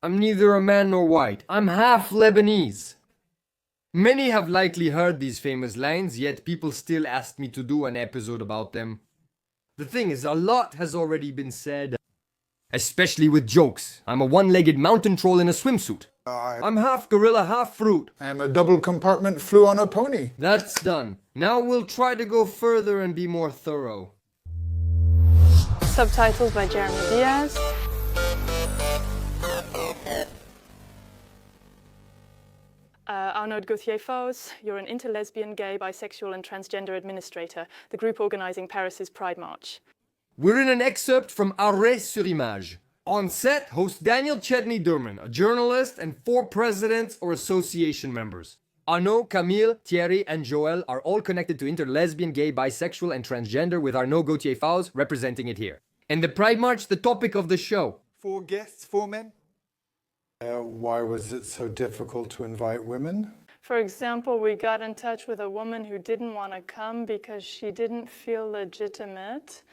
I'm neither a man nor white. I'm half Lebanese. Many have likely heard these famous lines, yet people still ask me to do an episode about them. The thing is, a lot has already been said, especially with jokes. I'm a one-legged mountain troll in a swimsuit. I'm half gorilla, half fruit. I am a double compartment flew on a pony. That's done. Now we'll try to go further and be more thorough. Subtitles by Jeremy Diaz. Arnaud Gauthier-Fos, you're an interlesbian, gay, bisexual and transgender administrator, the group organising Paris's Pride March. We're in an excerpt from Arrêt sur Image. On set, host Daniel Chedney-Durman, a journalist, and 4 presidents or association members. Arnaud, Camille, Thierry, and Joël are all connected to interlesbian, gay, bisexual, and transgender, with Arnaud Gauthier-Fos representing it here. And the Pride March, the topic of the show. 4 guests, 4 men? Why was it so difficult to invite women? For example, we got in touch with a woman who didn't want to come because she didn't feel legitimate.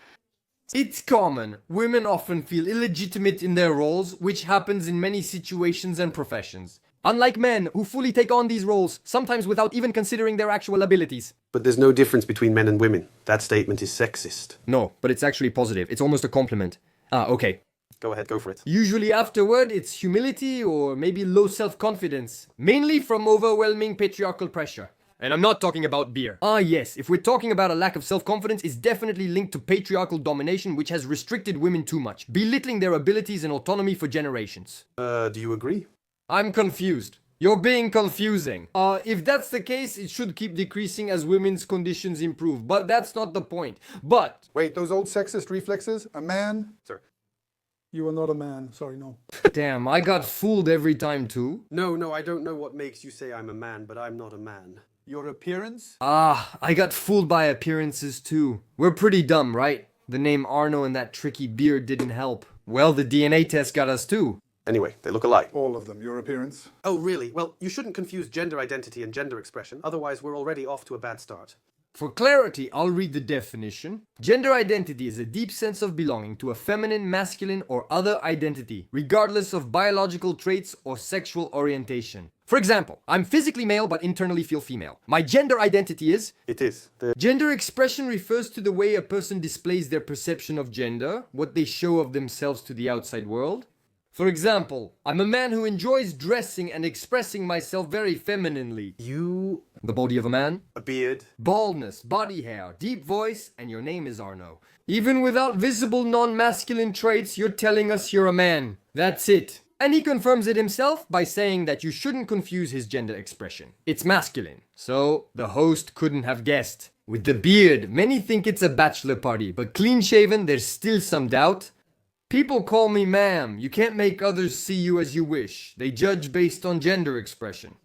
It's common. Women often feel illegitimate in their roles, which happens in many situations and professions. Unlike men, who fully take on these roles, sometimes without even considering their actual abilities. But there's no difference between men and women. That statement is sexist. No, but it's actually positive. It's almost a compliment. Okay. Go ahead, go for it. Usually afterward, it's humility or maybe low self-confidence, mainly from overwhelming patriarchal pressure. And I'm not talking about beer. Yes, if we're talking about a lack of self-confidence, it's definitely linked to patriarchal domination, which has restricted women too much, belittling their abilities and autonomy for generations. Do you agree? I'm confused. You're being confusing. If that's the case, it should keep decreasing as women's conditions improve, but that's not the point. But... Wait, those old sexist reflexes? A man? Sir. You are not a man. Sorry, no. Damn, I got fooled every time too. No, I don't know what makes you say I'm a man, but I'm not a man. Your appearance? I got fooled by appearances too. We're pretty dumb, right? The name Arno and that tricky beard didn't help. Well, the DNA test got us too. Anyway, they look alike. All of them. Your appearance? Oh, really? Well, you shouldn't confuse gender identity and gender expression, otherwise we're already off to a bad start. For clarity, I'll read the definition. Gender identity is a deep sense of belonging to a feminine, masculine, or other identity, regardless of biological traits or sexual orientation. For example, I'm physically male but internally feel female. My gender identity is... It is. Gender expression refers to the way a person displays their perception of gender, what they show of themselves to the outside world. For example, I'm a man who enjoys dressing and expressing myself very femininely. You... The body of a man. A beard. Baldness, body hair, deep voice, and your name is Arno. Even without visible non-masculine traits, you're telling us you're a man. That's it. And he confirms it himself by saying that you shouldn't confuse his gender expression. It's masculine. So, the host couldn't have guessed. With the beard, many think it's a bachelor party, but clean-shaven, there's still some doubt. People call me ma'am. You can't make others see you as you wish. They judge based on gender expression.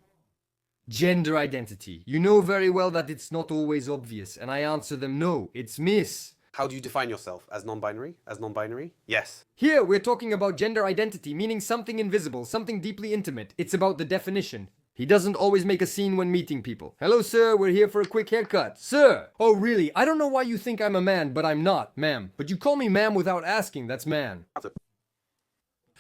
Gender identity. You know very well that it's not always obvious, and I answer them no, it's miss. How do you define yourself? As non-binary? As non-binary? Yes. Here, we're talking about gender identity, meaning something invisible, something deeply intimate. It's about the definition. He doesn't always make a scene when meeting people. Hello, sir, we're here for a quick haircut. Sir! Oh, really? I don't know why you think I'm a man, but I'm not, ma'am. But you call me ma'am without asking, that's man.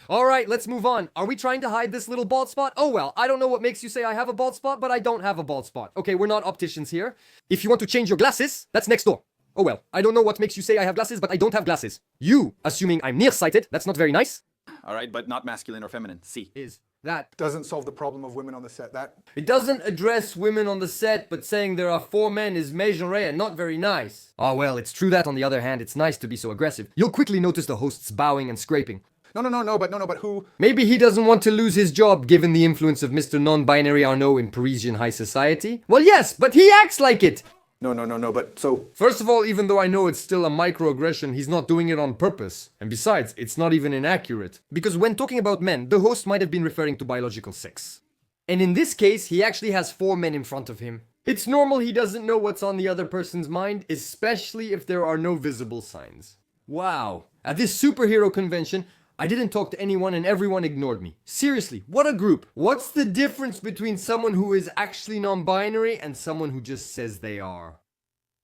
Alright, let's move on. Are we trying to hide this little bald spot? Oh well, I don't know what makes you say I have a bald spot, but I don't have a bald spot. Okay, we're not opticians here. If you want to change your glasses, that's next door. Oh well, I don't know what makes you say I have glasses, but I don't have glasses. You, assuming I'm nearsighted, that's not very nice. Alright, but not masculine or feminine. C. Is that. Doesn't solve the problem of women on the set. That. It doesn't address women on the set, but saying there are 4 men is mégenré and not very nice. Oh well, it's true that on the other hand, it's nice to be so aggressive. You'll quickly notice the hosts bowing and scraping. No, but who? Maybe he doesn't want to lose his job given the influence of Mr. Non-Binary Arnaud in Parisian high society. Well, yes, but he acts like it! No, but so... First of all, even though I know it's still a microaggression, he's not doing it on purpose. And besides, it's not even inaccurate. Because when talking about men, the host might have been referring to biological sex. And in this case, he actually has 4 men in front of him. It's normal he doesn't know what's on the other person's mind, especially if there are no visible signs. Wow. At this superhero convention, I didn't talk to anyone and everyone ignored me. Seriously, what a group. What's the difference between someone who is actually non-binary and someone who just says they are?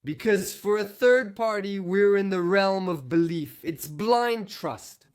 Because for a third party, we're in the realm of belief. It's blind trust.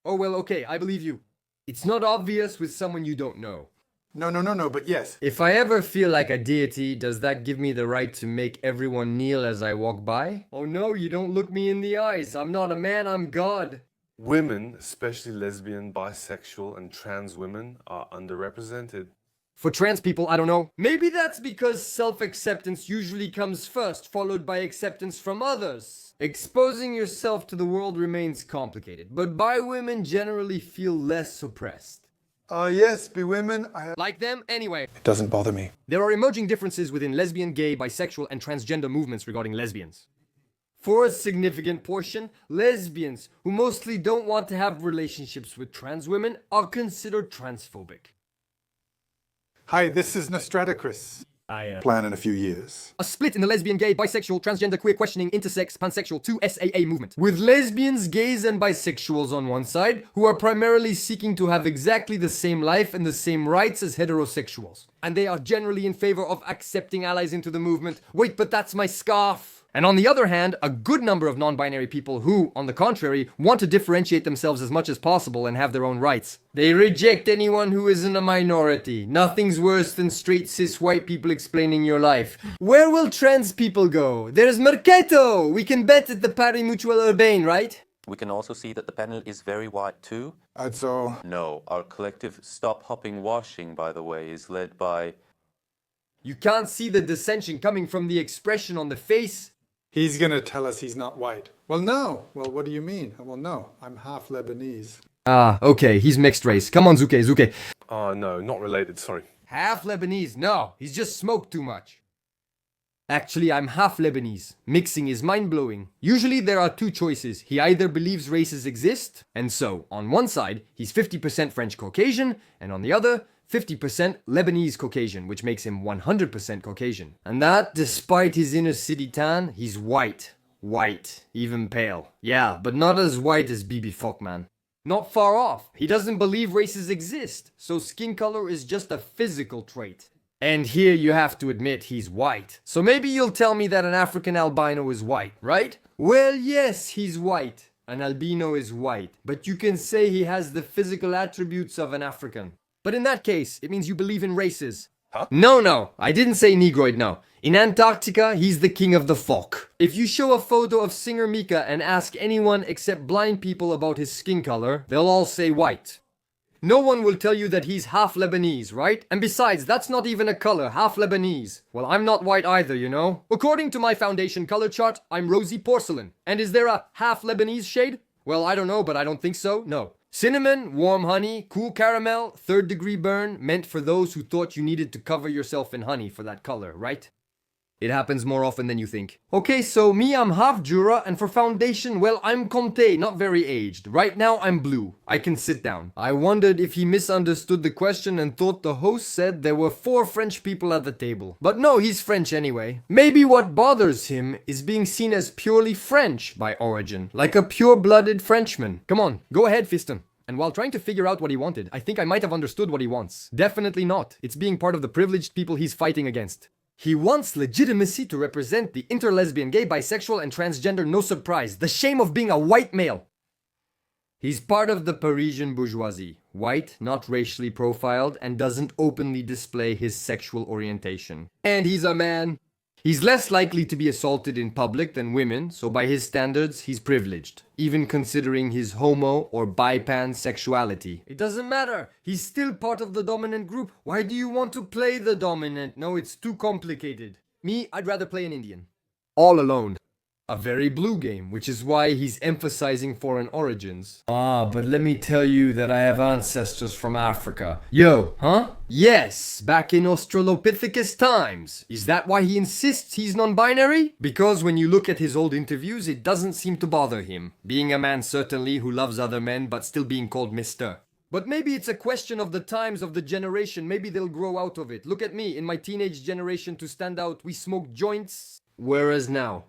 Oh well, okay, I believe you. It's not obvious with someone you don't know. No, but yes. If I ever feel like a deity, does that give me the right to make everyone kneel as I walk by? Oh no, you don't look me in the eyes. I'm not a man, I'm God. Women, especially lesbian, bisexual, and trans women, are underrepresented. For trans people, I don't know. Maybe that's because self-acceptance usually comes first, followed by acceptance from others. Exposing yourself to the world remains complicated, but bi women generally feel less oppressed. Yes, be women. Like them, anyway. It doesn't bother me. There are emerging differences within lesbian, gay, bisexual, and transgender movements regarding lesbians. For a significant portion, lesbians, who mostly don't want to have relationships with trans women, are considered transphobic. Hi, this is Nostradicris. Plan in a few years. A split in the lesbian, gay, bisexual, transgender, queer questioning, intersex, pansexual, 2SAA movement. With lesbians, gays, and bisexuals on one side, who are primarily seeking to have exactly the same life and the same rights as heterosexuals. And they are generally in favor of accepting allies into the movement. Wait, but that's my scarf! And on the other hand, a good number of non-binary people who, on the contrary, want to differentiate themselves as much as possible and have their own rights. They reject anyone who isn't a minority. Nothing's worse than straight cis white people explaining your life. Where will trans people go? There's Mercato! We can bet at the Paris Mutual Urbain, right? We can also see that the panel is very white too. Also, No, our collective Stop Hopping Washing, by the way, is led by... You can't see the dissension coming from the expression on the face. he's gonna tell us he's not white. Well, no. Well, what do you mean? Well, no. I'm half Lebanese. Ah, okay, he's mixed race. Come on, Zuke. Oh, no, not related, sorry. Half Lebanese. No, he's just smoked too much. Actually, I'm half Lebanese. Mixing is mind-blowing. Usually there are two choices. He either believes races exist, and so, on one side, he's 50% French Caucasian, and on the other, 50% Lebanese Caucasian, which makes him 100% Caucasian. And that, despite his inner city tan, he's white. White. Even pale. Yeah, but not as white as Bibi Fokman. Not far off. He doesn't believe races exist, so skin color is just a physical trait. And here you have to admit he's white. So maybe you'll tell me that an African albino is white, right? Well, yes, he's white. An albino is white. But you can say he has the physical attributes of an African. But in that case, it means you believe in races. Huh? No, I didn't say Negroid, no. In Antarctica, he's the king of the folk. If you show a photo of singer Mika and ask anyone except blind people about his skin color, they'll all say white. No one will tell you that he's half Lebanese, right? And besides, that's not even a color, half Lebanese. Well, I'm not white either, you know? According to my foundation color chart, I'm rosy porcelain. And is there a half Lebanese shade? Well, I don't know, but I don't think so, no. Cinnamon, warm honey, cool caramel, third-degree burn, meant for those who thought you needed to cover yourself in honey for that color, right? It happens more often than you think. Okay, so me, I'm half Jura, and for foundation, well, I'm Comté, not very aged. Right now, I'm blue. I can sit down. I wondered if he misunderstood the question and thought the host said there were 4 French people at the table. But no, he's French anyway. Maybe what bothers him is being seen as purely French by origin, like a pure-blooded Frenchman. Come on, go ahead, Fiston. And while trying to figure out what he wanted, I think I might have understood what he wants. Definitely not. It's being part of the privileged people he's fighting against. He wants legitimacy to represent the interlesbian, gay, bisexual, and transgender, no surprise. The shame of being a white male. He's part of the Parisian bourgeoisie. White, not racially profiled, and doesn't openly display his sexual orientation. And he's a man. He's less likely to be assaulted in public than women, so by his standards, he's privileged, even considering his homo or bi-pansexuality. It doesn't matter. He's still part of the dominant group. Why do you want to play the dominant? No, it's too complicated. Me, I'd rather play an Indian. All alone. A very blue game, which is why he's emphasizing foreign origins. Ah, but let me tell you that I have ancestors from Africa. Yo, huh? Yes, back in Australopithecus times. Is that why he insists he's non-binary? Because when you look at his old interviews, it doesn't seem to bother him. Being a man certainly who loves other men, but still being called Mr. But maybe it's a question of the times of the generation. Maybe they'll grow out of it. Look at me, in my teenage generation to stand out, we smoked joints. Whereas now...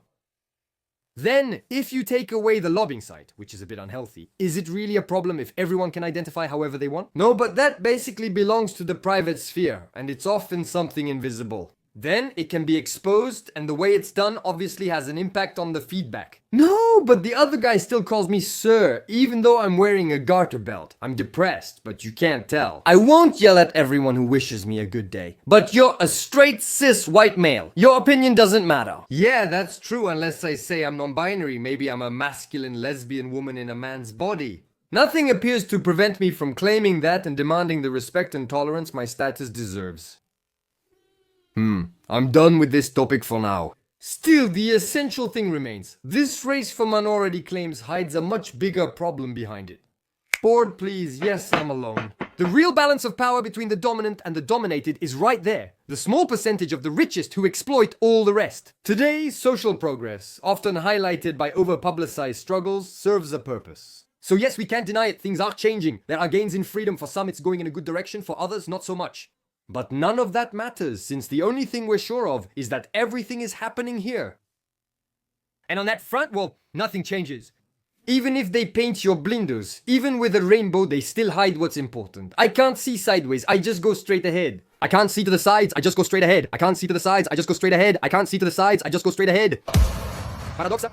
Then, if you take away the lobbying side, which is a bit unhealthy, is it really a problem if everyone can identify however they want? No, but that basically belongs to the private sphere, and it's often something invisible. Then it can be exposed, and the way it's done obviously has an impact on the feedback. No, but the other guy still calls me sir, even though I'm wearing a garter belt. I'm depressed, but you can't tell. I won't yell at everyone who wishes me a good day. But you're a straight cis white male. Your opinion doesn't matter. Yeah, that's true, unless I say I'm non-binary. Maybe I'm a masculine lesbian woman in a man's body. Nothing appears to prevent me from claiming that and demanding the respect and tolerance my status deserves. I'm done with this topic for now. Still, the essential thing remains. This race for minority claims hides a much bigger problem behind it. Board, please. Yes, I'm alone. The real balance of power between the dominant and the dominated is right there. The small percentage of the richest who exploit all the rest. Today, social progress, often highlighted by over-publicized struggles, serves a purpose. So yes, we can't deny it. Things are changing. There are gains in freedom. For some, it's going in a good direction. For others, not so much. But none of that matters, since the only thing we're sure of is that everything is happening here. And on that front, well, nothing changes. Even if they paint your blinders, even with a rainbow, they still hide what's important. I can't see sideways, I just go straight ahead. I can't see to the sides, I just go straight ahead. I can't see to the sides, I just go straight ahead. I can't see to the sides, I just go straight ahead. PARADOXA.